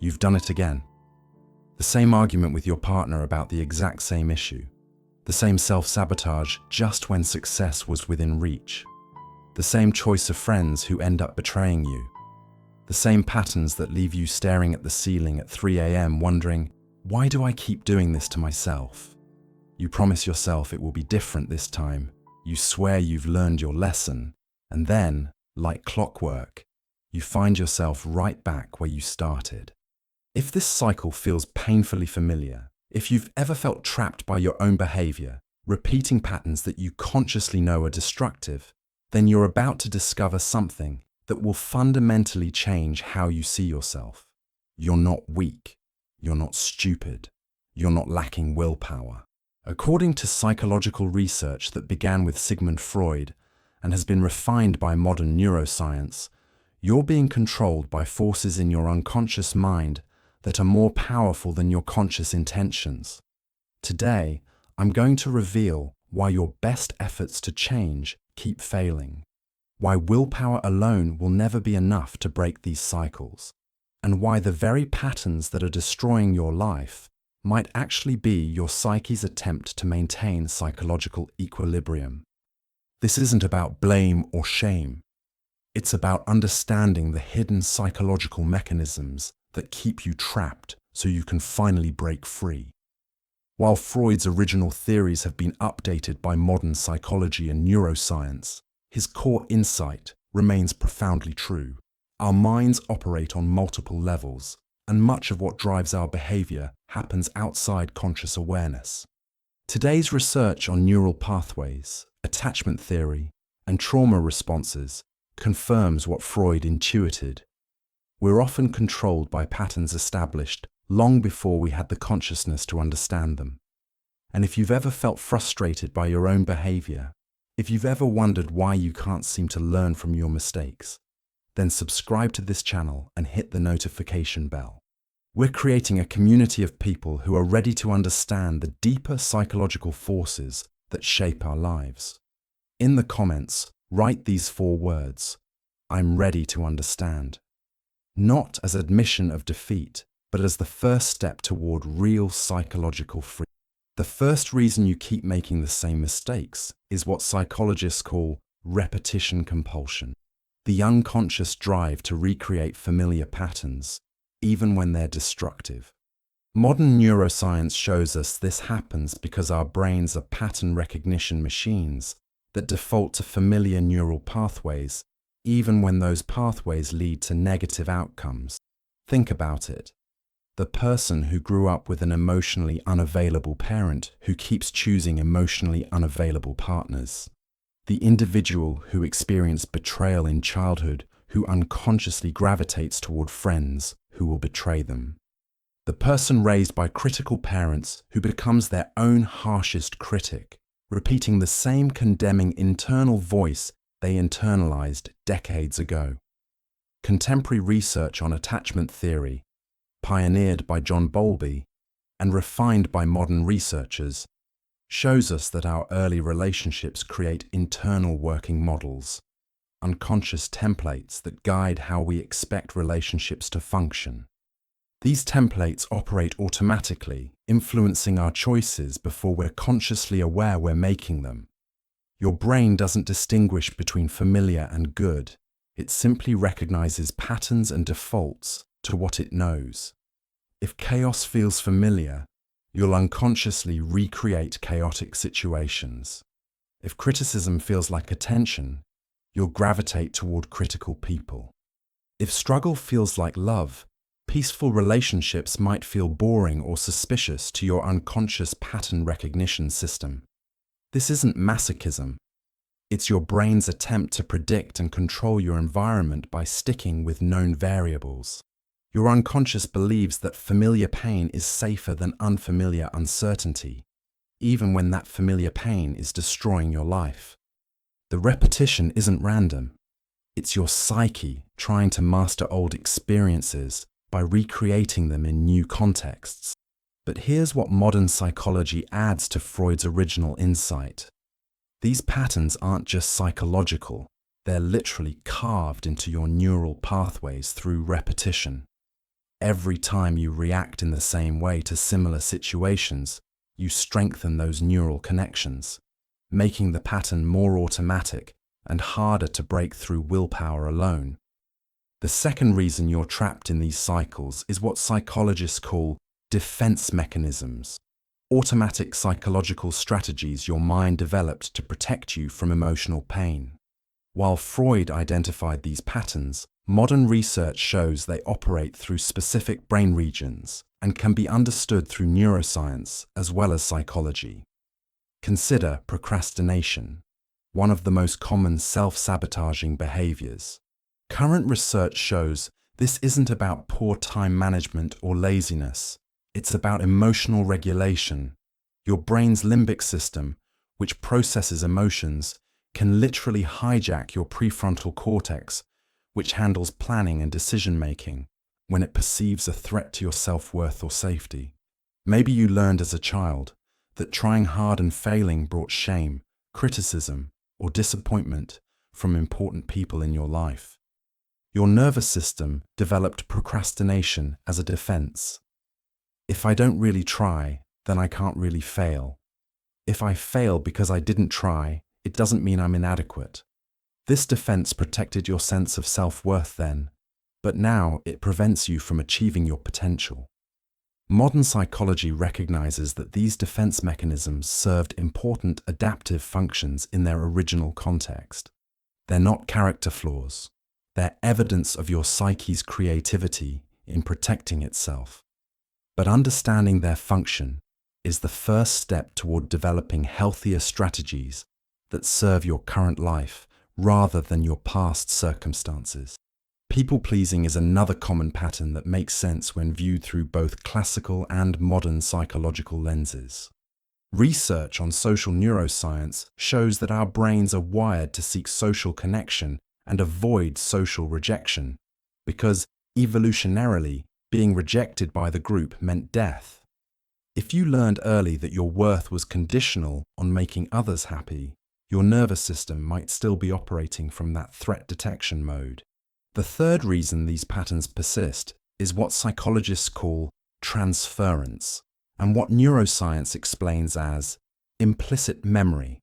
You've done it again. The same argument with your partner about the exact same issue. The same self-sabotage just when success was within reach. The same choice of friends who end up betraying you. The same patterns that leave you staring at the ceiling at 3 a.m. wondering, why do I keep doing this to myself? You promise yourself it will be different this time. You swear you've learned your lesson. And then, like clockwork, you find yourself right back where you started. If this cycle feels painfully familiar, if you've ever felt trapped by your own behavior, repeating patterns that you consciously know are destructive, then you're about to discover something that will fundamentally change how you see yourself. You're not weak. You're not stupid. You're not lacking willpower. According to psychological research that began with Sigmund Freud and has been refined by modern neuroscience, you're being controlled by forces in your unconscious mind that are more powerful than your conscious intentions. Today, I'm going to reveal why your best efforts to change keep failing, why willpower alone will never be enough to break these cycles, and why the very patterns that are destroying your life might actually be your psyche's attempt to maintain psychological equilibrium. This isn't about blame or shame. It's about understanding the hidden psychological mechanisms that keep you trapped so you can finally break free. While Freud's original theories have been updated by modern psychology and neuroscience, his core insight remains profoundly true. Our minds operate on multiple levels, and much of what drives our behavior happens outside conscious awareness. Today's research on neural pathways, attachment theory, and trauma responses confirms what Freud intuited. We're often controlled by patterns established long before we had the consciousness to understand them. And if you've ever felt frustrated by your own behavior, if you've ever wondered why you can't seem to learn from your mistakes, then subscribe to this channel and hit the notification bell. We're creating a community of people who are ready to understand the deeper psychological forces that shape our lives. In the comments, write these 4 words: I'm ready to understand. Not as admission of defeat, but as the first step toward real psychological freedom. The first reason you keep making the same mistakes is what psychologists call repetition compulsion, the unconscious drive to recreate familiar patterns, even when they're destructive. Modern neuroscience shows us this happens because our brains are pattern recognition machines that default to familiar neural pathways, even when those pathways lead to negative outcomes. Think about it. The person who grew up with an emotionally unavailable parent who keeps choosing emotionally unavailable partners. The individual who experienced betrayal in childhood who unconsciously gravitates toward friends who will betray them. The person raised by critical parents who becomes their own harshest critic, repeating the same condemning internal voice they internalized decades ago. Contemporary research on attachment theory, pioneered by John Bowlby and refined by modern researchers, shows us that our early relationships create internal working models, unconscious templates that guide how we expect relationships to function. These templates operate automatically, influencing our choices before we're consciously aware we're making them. Your brain doesn't distinguish between familiar and good. It simply recognizes patterns and defaults to what it knows. If chaos feels familiar, you'll unconsciously recreate chaotic situations. If criticism feels like attention, you'll gravitate toward critical people. If struggle feels like love, peaceful relationships might feel boring or suspicious to your unconscious pattern recognition system. This isn't masochism. It's your brain's attempt to predict and control your environment by sticking with known variables. Your unconscious believes that familiar pain is safer than unfamiliar uncertainty, even when that familiar pain is destroying your life. The repetition isn't random. It's your psyche trying to master old experiences by recreating them in new contexts. But here's what modern psychology adds to Freud's original insight. These patterns aren't just psychological, they're literally carved into your neural pathways through repetition. Every time you react in the same way to similar situations, you strengthen those neural connections, making the pattern more automatic and harder to break through willpower alone. The second reason you're trapped in these cycles is what psychologists call defense mechanisms, automatic psychological strategies your mind developed to protect you from emotional pain. While Freud identified these patterns, modern research shows they operate through specific brain regions and can be understood through neuroscience as well as psychology. Consider procrastination, one of the most common self-sabotaging behaviors. Current research shows this isn't about poor time management or laziness. It's about emotional regulation. Your brain's limbic system, which processes emotions, can literally hijack your prefrontal cortex, which handles planning and decision-making, when it perceives a threat to your self-worth or safety. Maybe you learned as a child that trying hard and failing brought shame, criticism, or disappointment from important people in your life. Your nervous system developed procrastination as a defense. If I don't really try, then I can't really fail. If I fail because I didn't try, it doesn't mean I'm inadequate. This defense protected your sense of self-worth then, but now it prevents you from achieving your potential. Modern psychology recognizes that these defense mechanisms served important adaptive functions in their original context. They're not character flaws. They're evidence of your psyche's creativity in protecting itself. But understanding their function is the first step toward developing healthier strategies that serve your current life rather than your past circumstances. People-pleasing is another common pattern that makes sense when viewed through both classical and modern psychological lenses. Research on social neuroscience shows that our brains are wired to seek social connection and avoid social rejection, because evolutionarily, being rejected by the group meant death. If you learned early that your worth was conditional on making others happy, your nervous system might still be operating from that threat detection mode. The third reason these patterns persist is what psychologists call transference, and what neuroscience explains as implicit memory,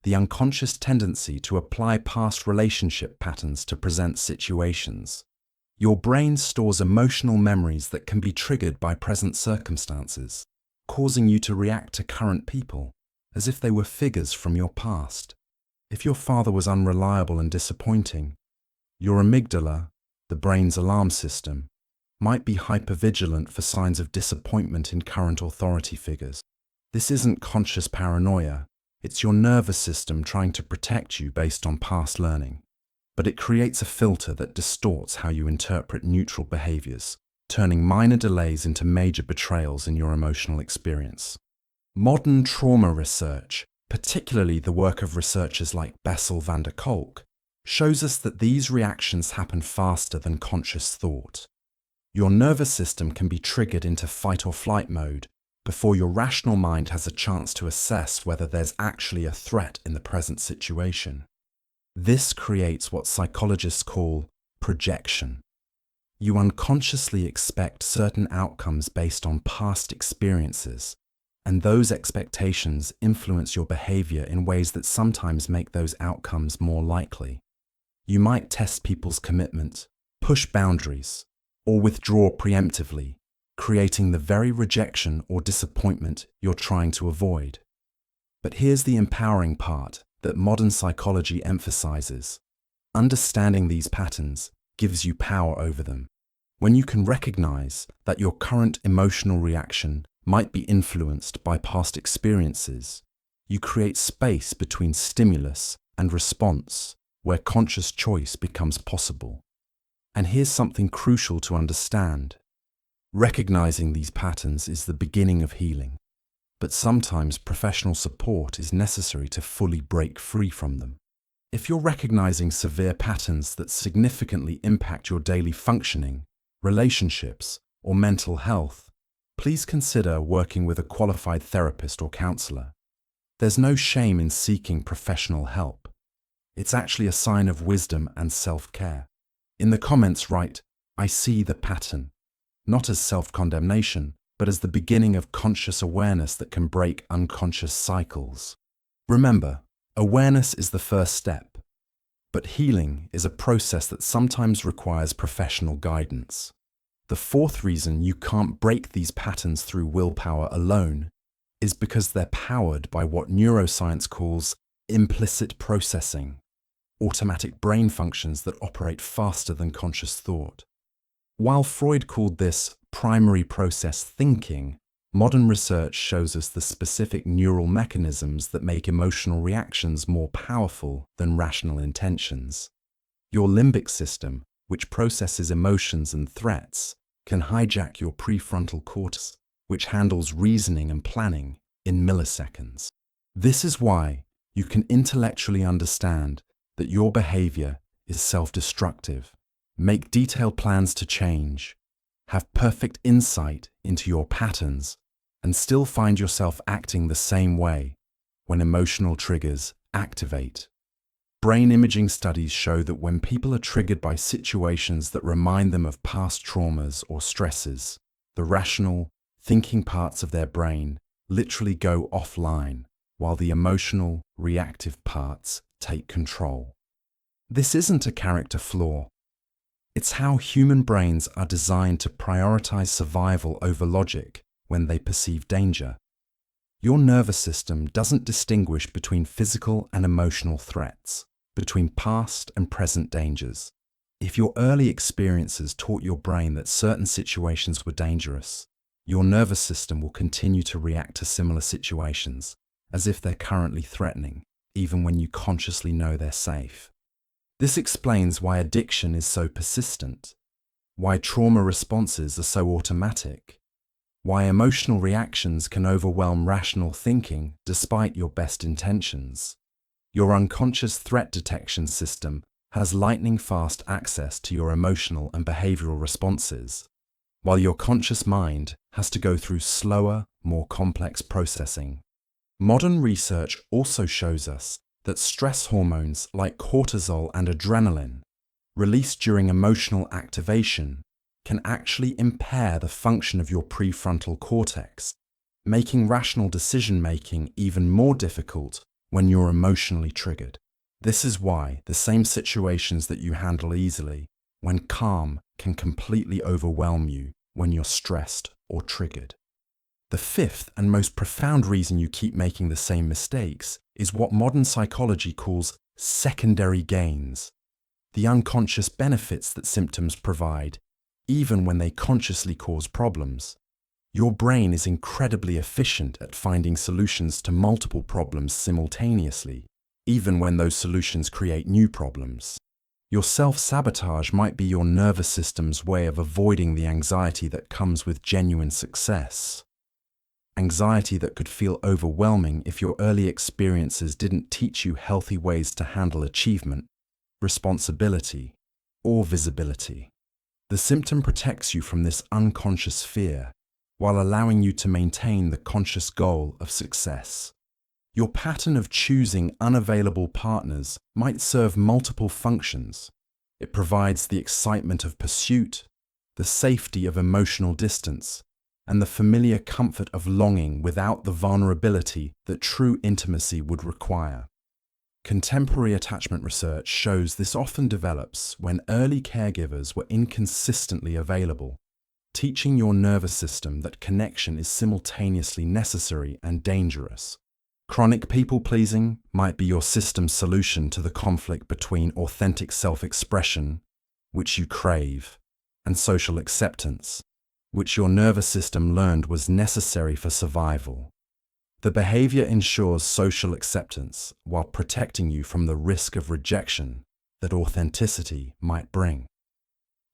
the unconscious tendency to apply past relationship patterns to present situations. Your brain stores emotional memories that can be triggered by present circumstances, causing you to react to current people as if they were figures from your past. If your father was unreliable and disappointing, your amygdala, the brain's alarm system, might be hypervigilant for signs of disappointment in current authority figures. This isn't conscious paranoia, it's your nervous system trying to protect you based on past learning. But it creates a filter that distorts how you interpret neutral behaviors, turning minor delays into major betrayals in your emotional experience. Modern trauma research, particularly the work of researchers like Bessel van der Kolk, shows us that these reactions happen faster than conscious thought. Your nervous system can be triggered into fight or flight mode before your rational mind has a chance to assess whether there's actually a threat in the present situation. This creates what psychologists call projection. You unconsciously expect certain outcomes based on past experiences, and those expectations influence your behavior in ways that sometimes make those outcomes more likely. You might test people's commitment, push boundaries, or withdraw preemptively, creating the very rejection or disappointment you're trying to avoid. But here's the empowering part that modern psychology emphasizes. Understanding these patterns gives you power over them. When you can recognize that your current emotional reaction might be influenced by past experiences, you create space between stimulus and response, where conscious choice becomes possible. And here's something crucial to understand. Recognizing these patterns is the beginning of healing, but sometimes professional support is necessary to fully break free from them. If you're recognizing severe patterns that significantly impact your daily functioning, relationships, or mental health, please consider working with a qualified therapist or counselor. There's no shame in seeking professional help. It's actually a sign of wisdom and self-care. In the comments write, "I see the pattern. not as self-condemnation, but as the beginning of conscious awareness that can break unconscious cycles. Remember, awareness is the first step, but healing is a process that sometimes requires professional guidance. The fourth reason you can't break these patterns through willpower alone is because they're powered by what neuroscience calls implicit processing, automatic brain functions that operate faster than conscious thought. While Freud called this primary process thinking, modern research shows us the specific neural mechanisms that make emotional reactions more powerful than rational intentions. Your limbic system, which processes emotions and threats, can hijack your prefrontal cortex, which handles reasoning and planning, in milliseconds. This is why you can intellectually understand that your behavior is self-destructive, make detailed plans to change, have perfect insight into your patterns, and still find yourself acting the same way when emotional triggers activate. Brain imaging studies show that when people are triggered by situations that remind them of past traumas or stresses, the rational, thinking parts of their brain literally go offline, while the emotional, reactive parts take control. This isn't a character flaw. It's how human brains are designed to prioritize survival over logic when they perceive danger. Your nervous system doesn't distinguish between physical and emotional threats, between past and present dangers. If your early experiences taught your brain that certain situations were dangerous, your nervous system will continue to react to similar situations as if they're currently threatening, even when you consciously know they're safe. This explains why addiction is so persistent, why trauma responses are so automatic, why emotional reactions can overwhelm rational thinking despite your best intentions. Your unconscious threat detection system has lightning-fast access to your emotional and behavioral responses, while your conscious mind has to go through slower, more complex processing. Modern research also shows us that stress hormones like cortisol and adrenaline, released during emotional activation, can actually impair the function of your prefrontal cortex, making rational decision-making even more difficult when you're emotionally triggered. This is why the same situations that you handle easily, when calm, can completely overwhelm you when you're stressed or triggered. The fifth and most profound reason you keep making the same mistakes is what modern psychology calls secondary gains, the unconscious benefits that symptoms provide, even when they consciously cause problems. Your brain is incredibly efficient at finding solutions to multiple problems simultaneously, even when those solutions create new problems. Your self-sabotage might be your nervous system's way of avoiding the anxiety that comes with genuine success. Anxiety that could feel overwhelming if your early experiences didn't teach you healthy ways to handle achievement, responsibility, or visibility. The symptom protects you from this unconscious fear while allowing you to maintain the conscious goal of success. Your pattern of choosing unavailable partners might serve multiple functions. It provides the excitement of pursuit, the safety of emotional distance, and the familiar comfort of longing without the vulnerability that true intimacy would require. Contemporary attachment research shows this often develops when early caregivers were inconsistently available, teaching your nervous system that connection is simultaneously necessary and dangerous. Chronic people-pleasing might be your system's solution to the conflict between authentic self-expression, which you crave, and social acceptance, which your nervous system learned was necessary for survival. The behavior ensures social acceptance while protecting you from the risk of rejection that authenticity might bring.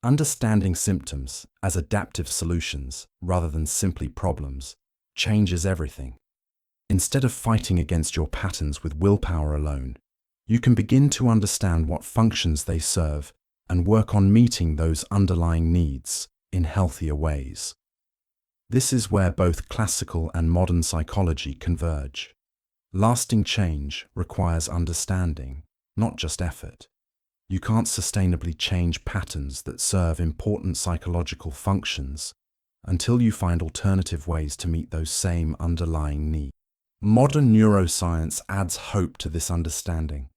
Understanding symptoms as adaptive solutions rather than simply problems changes everything. Instead of fighting against your patterns with willpower alone, you can begin to understand what functions they serve and work on meeting those underlying needs in healthier ways. This is where both classical and modern psychology converge. Lasting change requires understanding, not just effort. You can't sustainably change patterns that serve important psychological functions until you find alternative ways to meet those same underlying needs. Modern neuroscience adds hope to this understanding.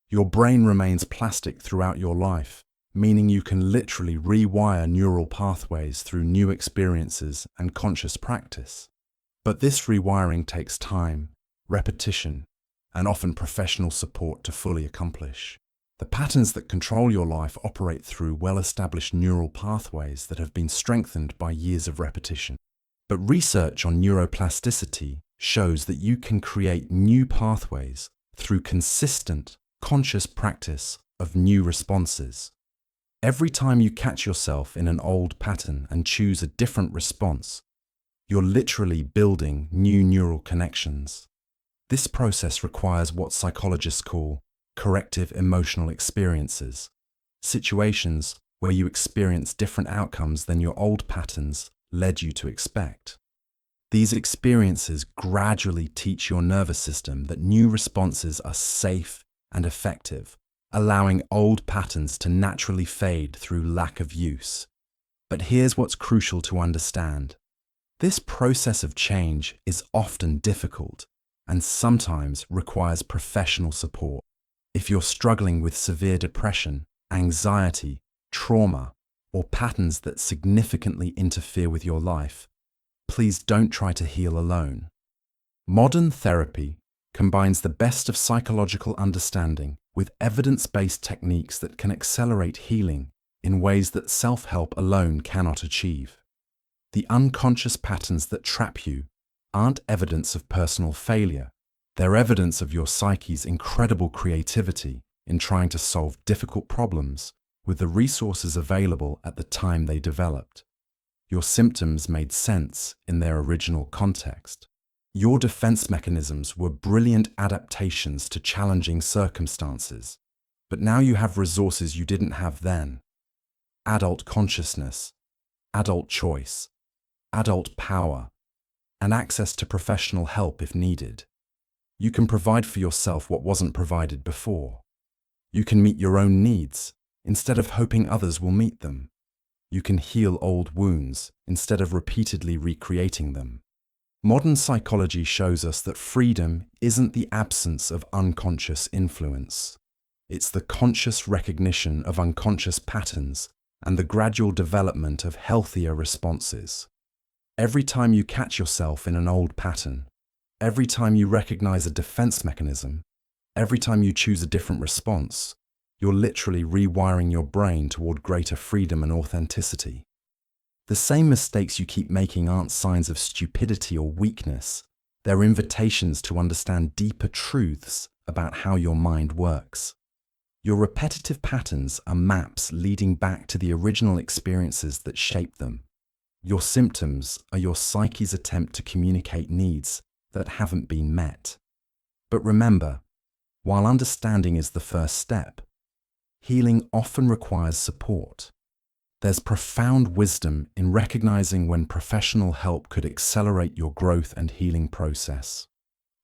Your brain remains plastic throughout your life, meaning you can literally rewire neural pathways through new experiences and conscious practice. But this rewiring takes time, repetition, and often professional support to fully accomplish. The patterns that control your life operate through well-established neural pathways that have been strengthened by years of repetition. But research on neuroplasticity shows that you can create new pathways through consistent, conscious practice of new responses. Every time you catch yourself in an old pattern and choose a different response, you're literally building new neural connections. This process requires what psychologists call corrective emotional experiences, situations where you experience different outcomes than your old patterns led you to expect. These experiences gradually teach your nervous system that new responses are safe and effective, allowing old patterns to naturally fade through lack of use. But here's what's crucial to understand. This process of change is often difficult and sometimes requires professional support. If you're struggling with severe depression, anxiety, trauma, or patterns that significantly interfere with your life, please don't try to heal alone. Modern therapy combines the best of psychological understanding with evidence-based techniques that can accelerate healing in ways that self-help alone cannot achieve. The unconscious patterns that trap you aren't evidence of personal failure. They're evidence of your psyche's incredible creativity in trying to solve difficult problems with the resources available at the time they developed. Your symptoms made sense in their original context. Your defense mechanisms were brilliant adaptations to challenging circumstances, but now you have resources you didn't have then. Adult consciousness, adult choice, adult power, and access to professional help if needed. You can provide for yourself what wasn't provided before. You can meet your own needs instead of hoping others will meet them. You can heal old wounds instead of repeatedly recreating them. Modern psychology shows us that freedom isn't the absence of unconscious influence. It's the conscious recognition of unconscious patterns and the gradual development of healthier responses. Every time you catch yourself in an old pattern, every time you recognize a defense mechanism, every time you choose a different response, you're literally rewiring your brain toward greater freedom and authenticity. The same mistakes you keep making aren't signs of stupidity or weakness. They're invitations to understand deeper truths about how your mind works. Your repetitive patterns are maps leading back to the original experiences that shaped them. Your symptoms are your psyche's attempt to communicate needs that haven't been met. But remember, while understanding is the first step, healing often requires support. There's profound wisdom in recognizing when professional help could accelerate your growth and healing process.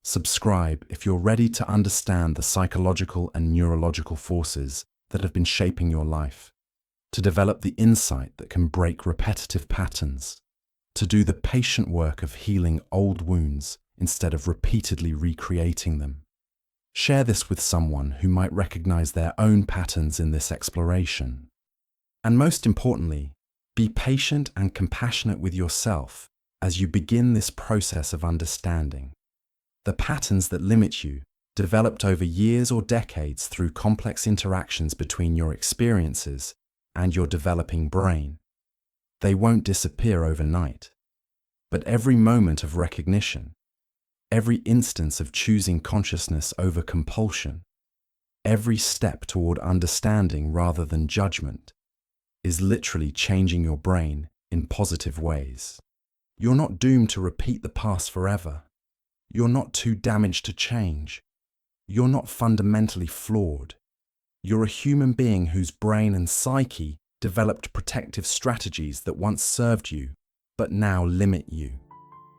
Subscribe if you're ready to understand the psychological and neurological forces that have been shaping your life, to develop the insight that can break repetitive patterns, to do the patient work of healing old wounds instead of repeatedly recreating them. Share this with someone who might recognize their own patterns in this exploration. And most importantly, be patient and compassionate with yourself as you begin this process of understanding. The patterns that limit you, developed over years or decades through complex interactions between your experiences and your developing brain, they won't disappear overnight. But every moment of recognition, every instance of choosing consciousness over compulsion, every step toward understanding rather than judgment, is literally changing your brain in positive ways. You're not doomed to repeat the past forever. You're not too damaged to change. You're not fundamentally flawed. You're a human being whose brain and psyche developed protective strategies that once served you, but now limit you.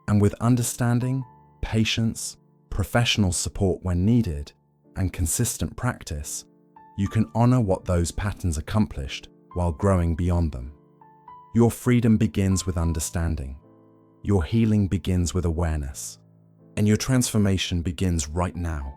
And with understanding, patience, professional support when needed, and consistent practice, you can honor what those patterns accomplished while growing beyond them. Your freedom begins with understanding. Your healing begins with awareness. And your transformation begins right now.